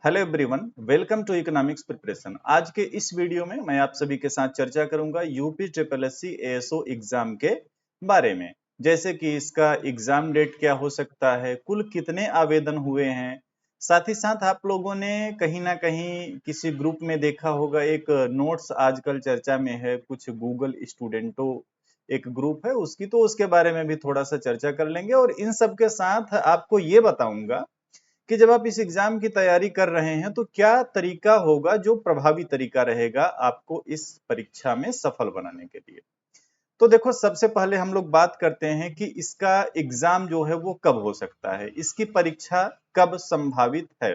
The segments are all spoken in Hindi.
Hello everyone, welcome to economics preparation. आज के इस वीडियो में मैं आप सभी के साथ चर्चा करूंगा UP triple S C ASO exam के बारे में। जैसे कि इसका एग्जाम डेट क्या हो सकता है, कुल कितने आवेदन हुए हैं। साथ ही साथ आप लोगों ने कहीं ना कहीं किसी ग्रुप में देखा होगा, एक नोट्स आजकल चर्चा में है, कुछ गूगल स्टूडेंटो एक ग्रुप है उसकी, तो उसके बारे में भी थोड़ा सा चर्चा कर लेंगे। और इन सब के साथ आपको ये बताऊंगा कि जब आप इस एग्जाम की तैयारी कर रहे हैं तो क्या तरीका होगा जो प्रभावी तरीका रहेगा आपको इस परीक्षा में सफल बनाने के लिए। तो देखो, सबसे पहले हम लोग बात करते हैं कि इसका एग्जाम जो है वो कब हो सकता है, इसकी परीक्षा कब संभावित है।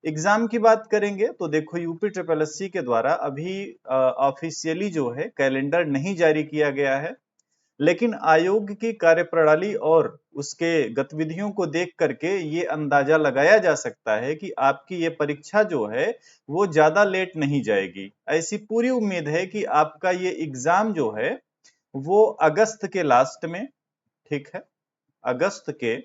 एग्जाम की बात करेंगे तो देखो, यूपी ट्रिपल एससी के द्वारा अभी ऑफिशियली जो है कैलेंडर नहीं जारी किया गया है, लेकिन आयोग की कार्यप्रणाली और उसके गतिविधियों को देख करके ये अंदाजा लगाया जा सकता है कि आपकी ये परीक्षा जो है वो ज्यादा लेट नहीं जाएगी। ऐसी पूरी उम्मीद है कि आपका ये एग्जाम जो है वो अगस्त के लास्ट में, ठीक है, अगस्त के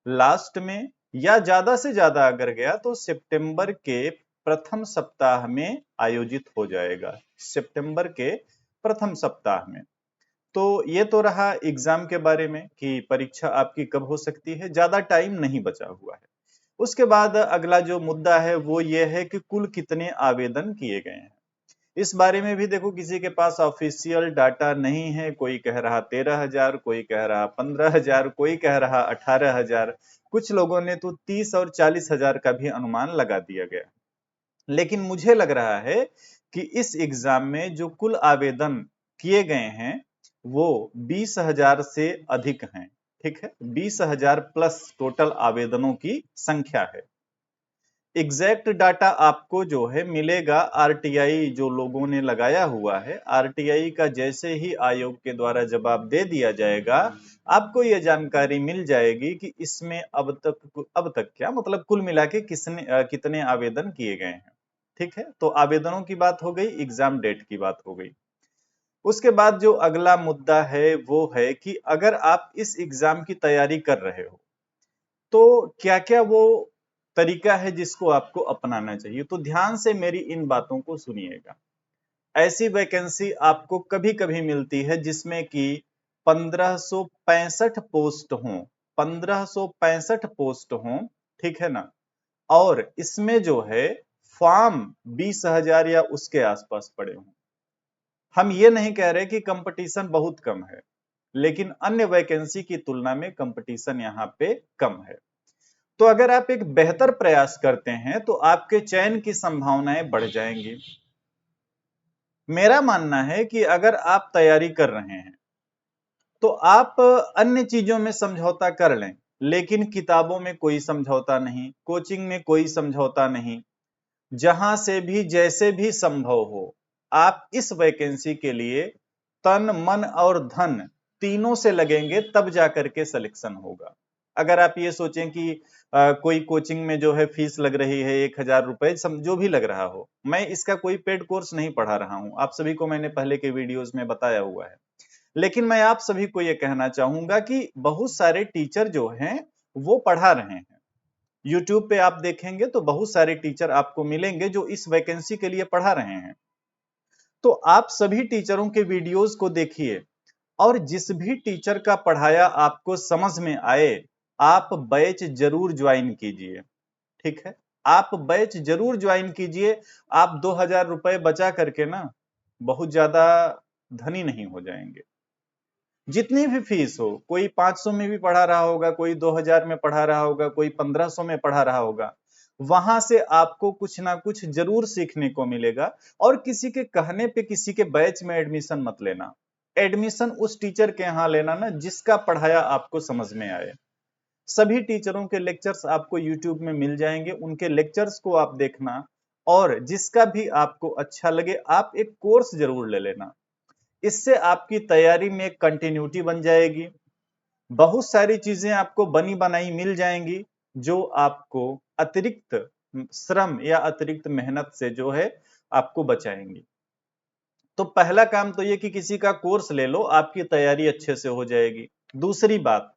लास्ट में या ज्यादा से ज्यादा अगर गया तो सितंबर के प्रथम सप्ताह में आयोजित हो जाएगा। सितंबर के प्रथम सप्ताह में। तो ये तो रहा एग्जाम के बारे में कि परीक्षा आपकी कब हो सकती है, ज्यादा टाइम नहीं बचा हुआ है। उसके बाद अगला जो मुद्दा है वो ये है कि कुल कितने आवेदन किए गए हैं। इस बारे में भी देखो, किसी के पास ऑफिशियल डाटा नहीं है। कोई कह रहा 13,000, कोई कह रहा 15,000, कोई कह रहा 18,000, कुछ लोगों ने तो 30 और 40,000 का भी अनुमान लगा दिया गया। लेकिन मुझे लग रहा है कि इस एग्जाम में जो कुल आवेदन किए गए हैं वो 20,000 से अधिक हैं। ठीक है, 20,000 प्लस टोटल आवेदनों की संख्या है। एग्जैक्ट डाटा आपको जो है मिलेगा आरटीआई जो लोगों ने लगाया हुआ है, आरटीआई का जैसे ही आयोग के द्वारा जवाब दे दिया जाएगा, आपको यह जानकारी मिल जाएगी कि इसमें अब तक क्या मतलब कुल मिला के कितने आवेदन किए गए हैं। ठीक है, तो आवेदनों की बात हो गई, एग्जाम डेट की बात हो गई। उसके बाद जो अगला मुद्दा है वो है कि अगर आप इस एग्जाम की तैयारी कर रहे हो तो क्या क्या वो तरीका है जिसको आपको अपनाना चाहिए। तो ध्यान से मेरी इन बातों को सुनिएगा। ऐसी वैकेंसी आपको कभी कभी मिलती है जिसमें कि 1565 पोस्ट हों, 1565 पोस्ट हों, ठीक है ना। और इसमें जो है फॉर्म 20,000 या उसके आसपास पड़े हों। हम ये नहीं कह रहे कि कंपटीशन बहुत कम है, लेकिन अन्य वैकेंसी की तुलना में कंपटीशन यहाँ पे कम है। तो अगर आप एक बेहतर प्रयास करते हैं तो आपके चयन की संभावनाएं बढ़ जाएंगी। मेरा मानना है कि अगर आप तैयारी कर रहे हैं तो आप अन्य चीजों में समझौता कर लें, लेकिन किताबों में कोई समझौता नहीं, कोचिंग में कोई समझौता नहीं। जहां से भी जैसे भी संभव हो, आप इस वैकेंसी के लिए तन मन और धन तीनों से लगेंगे, तब जाकर के सिलेक्शन होगा। अगर आप ये सोचें कि कोई कोचिंग में जो है फीस लग रही है 1,000 रुपए, जो भी लग रहा हो, मैं इसका कोई पेड कोर्स नहीं पढ़ा रहा हूं, आप सभी को मैंने पहले के वीडियोस में बताया हुआ है। लेकिन मैं आप सभी को यह कहना चाहूंगा कि बहुत सारे टीचर जो हैं वो पढ़ा रहे हैं। यूट्यूब पे आप देखेंगे तो बहुत सारे टीचर आपको मिलेंगे जो इस वैकेंसी के लिए पढ़ा रहे हैं। तो आप सभी टीचरों के वीडियोस को देखिए, और जिस भी टीचर का पढ़ाया आपको समझ में आए, आप बैच जरूर ज्वाइन कीजिए। ठीक है, आप बैच जरूर ज्वाइन कीजिए। आप 2,000 रुपए बचा करके ना बहुत ज्यादा धनी नहीं हो जाएंगे। जितनी भी फीस हो, कोई 500 में भी पढ़ा रहा होगा, कोई 2,000 में पढ़ा रहा होगा, कोई 1,500 में पढ़ा रहा होगा, वहां से आपको कुछ ना कुछ जरूर सीखने को मिलेगा। और किसी के कहने पे किसी के बैच में एडमिशन मत लेना। एडमिशन उस टीचर के यहाँ लेना ना जिसका पढ़ाया आपको समझ में आए। सभी टीचरों के लेक्चर्स आपको यूट्यूब में मिल जाएंगे, उनके लेक्चर्स को आप देखना, और जिसका भी आपको अच्छा लगे आप एक कोर्स जरूर ले लेना। इससे आपकी तैयारी में एक कंटिन्यूटी बन जाएगी। बहुत सारी चीजें आपको बनी बनाई मिल जाएंगी जो आपको अतिरिक्त श्रम या अतिरिक्त मेहनत से जो है आपको बचाएंगी। तो पहला काम तो ये कि किसी का कोर्स ले लो, आपकी तैयारी अच्छे से हो जाएगी। दूसरी बात,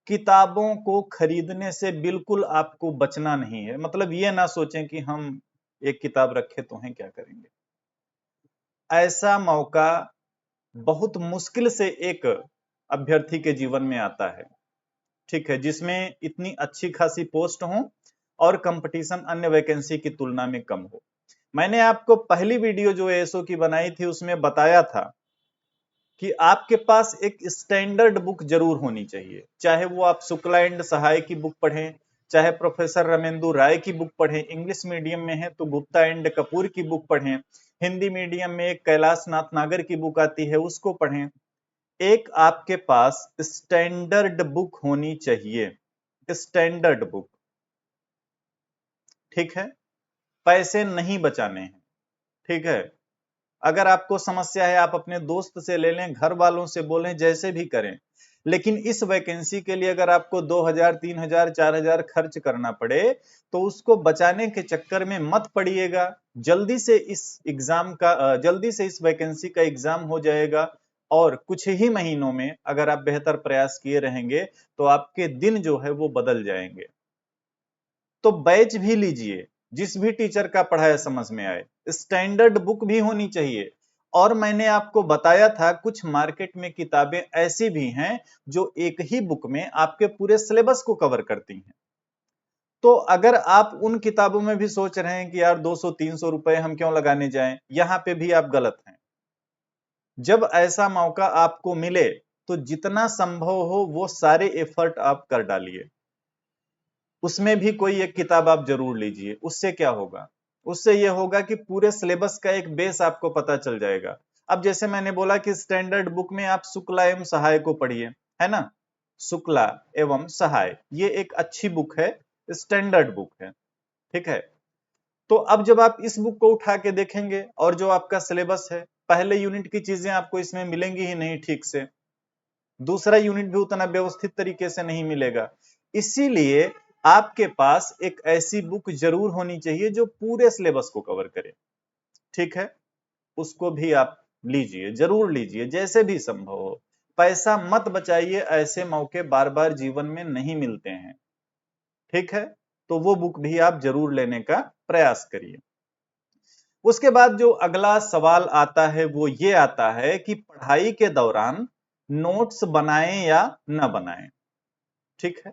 किताबों को खरीदने से बिल्कुल आपको बचना नहीं है। मतलब ये ना सोचें कि हम एक किताब रखे तो हैं, क्या करेंगे। ऐसा मौका बहुत मुश्किल से एक अभ्यर्थी के जीवन में आता है, ठीक है, जिसमें इतनी अच्छी खासी पोस्ट हो और कंपटीशन अन्य वैकेंसी की तुलना में कम हो। मैंने आपको पहली वीडियो जो एएसओ की बनाई थी उसमें बताया था कि आपके पास एक स्टैंडर्ड बुक जरूर होनी चाहिए, चाहे वो आप शुक्ला एंड सहाय की बुक पढ़ें, चाहे प्रोफेसर रमेंदु राय की बुक पढ़ें, इंग्लिश मीडियम में है तो गुप्ता एंड कपूर की बुक पढ़ें, हिंदी मीडियम में एक कैलाश नाथ नागर की बुक आती है उसको पढ़ें। एक आपके पास स्टैंडर्ड बुक होनी चाहिए, स्टैंडर्ड बुक, ठीक है। पैसे नहीं बचाने हैं, ठीक है। अगर आपको समस्या है आप अपने दोस्त से ले लें, घर वालों से बोलें, जैसे भी करें, लेकिन इस वैकेंसी के लिए अगर आपको 2000 3000 4000 खर्च करना पड़े तो उसको बचाने के चक्कर में मत पड़िएगा। जल्दी से इस एग्जाम का जल्दी से इस वैकेंसी का एग्जाम हो जाएगा और कुछ ही महीनों में अगर आप बेहतर प्रयास किए रहेंगे तो आपके दिन जो है वो बदल जाएंगे। तो बैच भी लीजिए, जिस भी टीचर का पढ़ाया समझ में आए, स्टैंडर्ड बुक भी होनी चाहिए। और मैंने आपको बताया था कुछ मार्केट में किताबें ऐसी भी हैं जो एक ही बुक में आपके पूरे सिलेबस को कवर करती हैं। तो अगर आप उन किताबों में भी सोच रहे हैं कि यार 200-300 रुपए हम क्यों लगाने जाएं, यहां पे भी आप गलत हैं। जब ऐसा मौका आपको मिले तो जितना संभव हो वो सारे एफर्ट आप कर डालिए। उसमें भी कोई एक किताब आप जरूर लीजिए। उससे क्या होगा, उससे यह होगा कि पूरे सिलेबस का एक बेस आपको पता चल जाएगा। अब जैसे मैंने बोला कि स्टैंडर्ड बुक में आप शुक्ला एवं सहाय को पढ़िए, है ना। शुक्ला एवं सहाय ये एक अच्छी बुक है, स्टैंडर्ड बुक है, ठीक है। तो अब जब आप इस बुक को उठा के देखेंगे और जो आपका सिलेबस है, पहले यूनिट की चीजें आपको इसमें मिलेंगी ही नहीं ठीक से, दूसरा यूनिट भी उतना व्यवस्थित तरीके से नहीं मिलेगा। इसीलिए आपके पास एक ऐसी बुक जरूर होनी चाहिए जो पूरे सिलेबस को कवर करे, ठीक है। उसको भी आप लीजिए, जरूर लीजिए, जैसे भी संभव हो। पैसा मत बचाइए, ऐसे मौके बार बार जीवन में नहीं मिलते हैं, ठीक है। तो वो बुक भी आप जरूर लेने का प्रयास करिए। उसके बाद जो अगला सवाल आता है वो ये आता है कि पढ़ाई के दौरान नोट्स बनाएं या न बनाएं, ठीक है।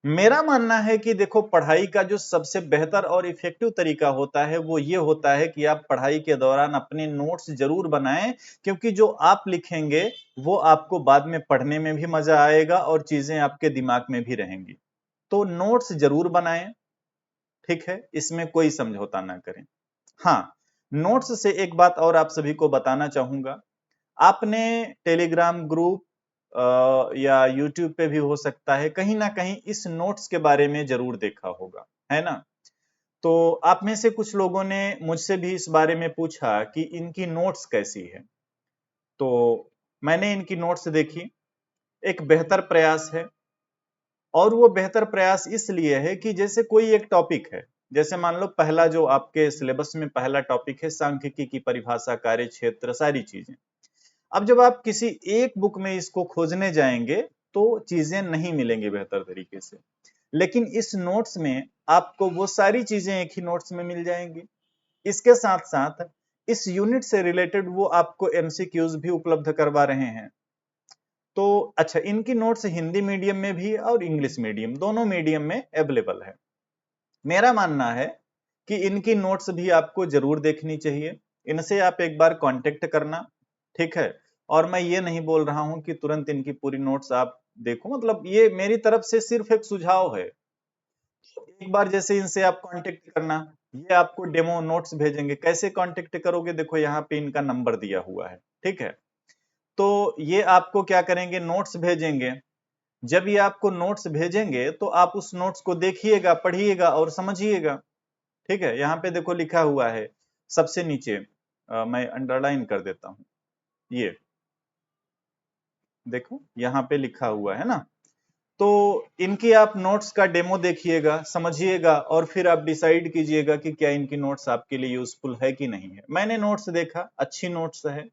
मेरा मानना है कि देखो, पढ़ाई का जो सबसे बेहतर और इफेक्टिव तरीका होता है वो ये होता है कि आप पढ़ाई के दौरान अपने नोट्स जरूर बनाएं, क्योंकि जो आप लिखेंगे वो आपको बाद में पढ़ने में भी मजा आएगा और चीजें आपके दिमाग में भी रहेंगी। तो नोट्स जरूर बनाएं, ठीक है, इसमें कोई समझौता ना करें। हाँ, नोट्स से एक बात और आप सभी को बताना चाहूंगा। आपने टेलीग्राम ग्रुप या यूट्यूब पे भी हो सकता है, कहीं ना कहीं इस नोट्स के बारे में जरूर देखा होगा, है ना। तो आप में से कुछ लोगों ने मुझसे भी इस बारे में पूछा कि इनकी नोट्स कैसी है। तो मैंने इनकी नोट्स देखी, एक बेहतर प्रयास है। और वो बेहतर प्रयास इसलिए है कि जैसे कोई एक टॉपिक है, जैसे मान लो पहला जो आपके सिलेबस में पहला टॉपिक है सांख्यिकी की परिभाषा, कार्य क्षेत्र, सारी चीजें। अब जब आप किसी एक बुक में इसको खोजने जाएंगे तो चीजें नहीं मिलेंगी बेहतर तरीके से, लेकिन इस नोट्स में आपको वो सारी चीजें एक ही नोट्स में मिल जाएंगी। इसके साथ साथ इस यूनिट से रिलेटेड वो आपको एमसीक्यूज भी उपलब्ध करवा रहे हैं। तो अच्छा, इनकी नोट्स हिंदी मीडियम में भी और इंग्लिश मीडियम, दोनों मीडियम में अवेलेबल है। मेरा मानना है कि इनकी नोट्स भी आपको जरूर देखनी चाहिए। इनसे आप एक बार कांटेक्ट करना, ठीक है। और मैं ये नहीं बोल रहा हूं कि तुरंत इनकी पूरी नोट्स आप देखो, मतलब ये मेरी तरफ से सिर्फ एक सुझाव है। एक बार जैसे इनसे आप कांटेक्ट करना, ये आपको डेमो नोट्स भेजेंगे। कैसे कांटेक्ट करोगे, देखो यहाँ पे इनका नंबर दिया हुआ है, ठीक है। तो ये आपको क्या करेंगे, नोट्स भेजेंगे। जब ये आपको नोट्स भेजेंगे तो आप उस नोट्स को देखिएगा, पढ़िएगा और समझिएगा, ठीक है। यहाँ पे देखो लिखा हुआ है सबसे नीचे, मैं अंडरलाइन कर देता हूं, ये देखो यहाँ पे लिखा हुआ है ना। तो इनकी आप नोट्स का डेमो देखिएगा, समझिएगा और फिर आप डिसाइड कीजिएगा कि क्या इनकी नोट्स आपके लिए यूजफुल है कि नहीं है। मैंने नोट्स देखा, अच्छी नोट्स है,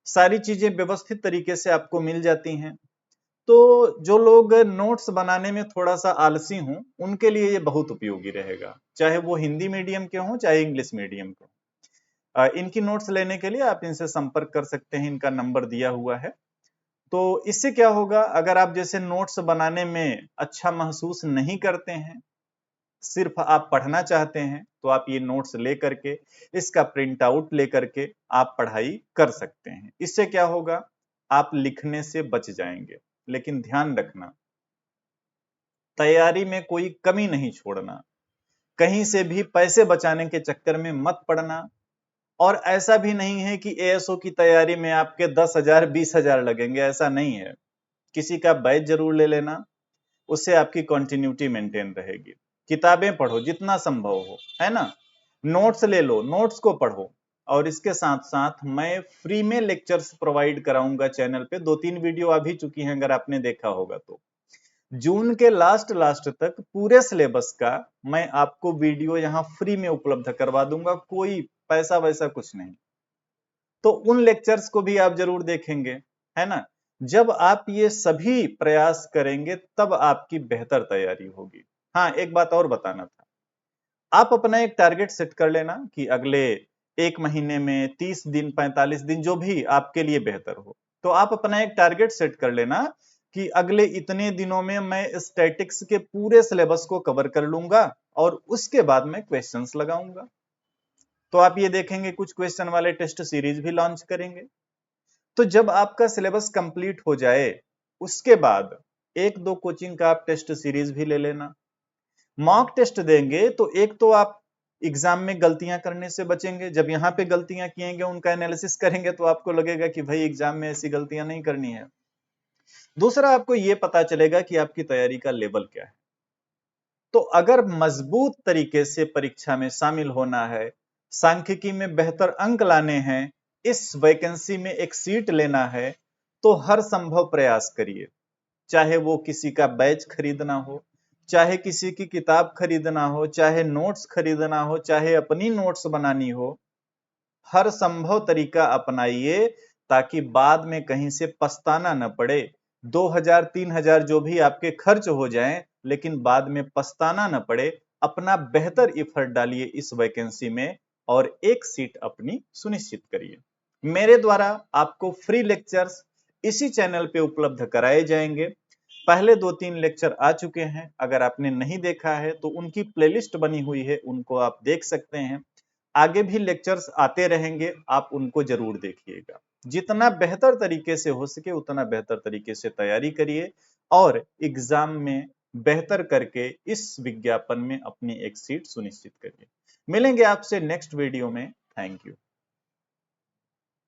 सारी चीजें व्यवस्थित तरीके से आपको मिल जाती हैं। तो जो लोग नोट्स बनाने में थोड़ा सा आलसी हों, उनके लिए ये बहुत उपयोगी रहेगा, चाहे वो हिंदी मीडियम के हों चाहे इंग्लिश मीडियम के हों। इनकी नोट्स लेने के लिए आप इनसे संपर्क कर सकते हैं, इनका नंबर दिया हुआ है। तो इससे क्या होगा, अगर आप जैसे नोट्स बनाने में अच्छा महसूस नहीं करते हैं, सिर्फ आप पढ़ना चाहते हैं, तो आप ये नोट्स ले करके, इसका प्रिंट आउट ले करके आप पढ़ाई कर सकते हैं। इससे क्या होगा, आप लिखने से बच जाएंगे। लेकिन ध्यान रखना, तैयारी में कोई कमी नहीं छोड़ना, कहीं से भी पैसे बचाने के चक्कर में मत पड़ना। और ऐसा भी नहीं है कि एएसओ की तैयारी में आपके 10,000 20,000 लगेंगे, ऐसा नहीं है। किसी का बैच जरूर ले लेना, उससे आपकी कंटिन्यूटी मेंटेन रहेगी। किताबें पढ़ो जितना संभव हो, है ना, नोट्स ले लो, नोट्स को पढ़ो। और इसके साथ साथ मैं फ्री में लेक्चर्स प्रोवाइड कराऊंगा चैनल पे, 2-3 वीडियो आ भी चुकी हैं अगर आपने देखा होगा तो। जून के लास्ट तक पूरे सिलेबस का मैं आपको वीडियो यहाँ फ्री में उपलब्ध करवा दूंगा, कोई पैसा वैसा कुछ नहीं। तो उन लेक्चर्स को भी आप जरूर देखेंगे, है ना। जब आप ये सभी प्रयास करेंगे तब आपकी बेहतर तैयारी होगी। हाँ, एक बात और बताना था, आप अपना एक टारगेट सेट कर लेना कि अगले 1 महीने में 30 दिन 45 दिन जो भी आपके लिए बेहतर हो, तो आप अपना एक टारगेट सेट कर लेना कि अगले इतने दिनों में मैं स्टैटिक्स के पूरे सिलेबस को कवर कर लूंगा और उसके बाद मैं क्वेश्चंस लगाऊंगा। तो आप ये देखेंगे कुछ क्वेश्चन वाले टेस्ट सीरीज भी लॉन्च करेंगे। तो जब आपका सिलेबस कंप्लीट हो जाए, उसके बाद 1-2 कोचिंग का आप टेस्ट सीरीज भी ले लेना। मॉक टेस्ट देंगे तो एक तो आप एग्जाम में गलतियां करने से बचेंगे, जब यहाँ पे गलतियां किएंगे उनका एनालिसिस करेंगे तो आपको लगेगा कि भाई एग्जाम में ऐसी गलतियां नहीं करनी है। दूसरा, आपको ये पता चलेगा कि आपकी तैयारी का लेवल क्या है। तो अगर मजबूत तरीके से परीक्षा में शामिल होना है, सांख्यिकी में बेहतर अंक लाने हैं, इस वैकेंसी में एक सीट लेना है, तो हर संभव प्रयास करिए। चाहे वो किसी का बैच खरीदना हो, चाहे किसी की किताब खरीदना हो, चाहे नोट्स खरीदना हो, चाहे अपनी नोट्स बनानी हो, हर संभव तरीका अपनाइए ताकि बाद में कहीं से पछताना न पड़े। 2,000 3,000 जो भी आपके खर्च हो जाएं, लेकिन बाद में पछताना न पड़े। अपना बेहतर एफर्ट डालिए इस वैकेंसी में और एक सीट अपनी सुनिश्चित करिए। मेरे द्वारा आपको फ्री लेक्चर्स इसी चैनल पे उपलब्ध कराए जाएंगे। पहले 2-3 लेक्चर आ चुके हैं, अगर आपने नहीं देखा है तो उनकी प्लेलिस्ट बनी हुई है, उनको आप देख सकते हैं। आगे भी लेक्चर्स आते रहेंगे, आप उनको जरूर देखिएगा। जितना बेहतर तरीके से हो सके उतना बेहतर तरीके से तैयारी करिए और एग्जाम में बेहतर करके इस विज्ञापन में अपनी एक सीट सुनिश्चित करिए। मिलेंगे आपसे नेक्स्ट वीडियो में। Thank you.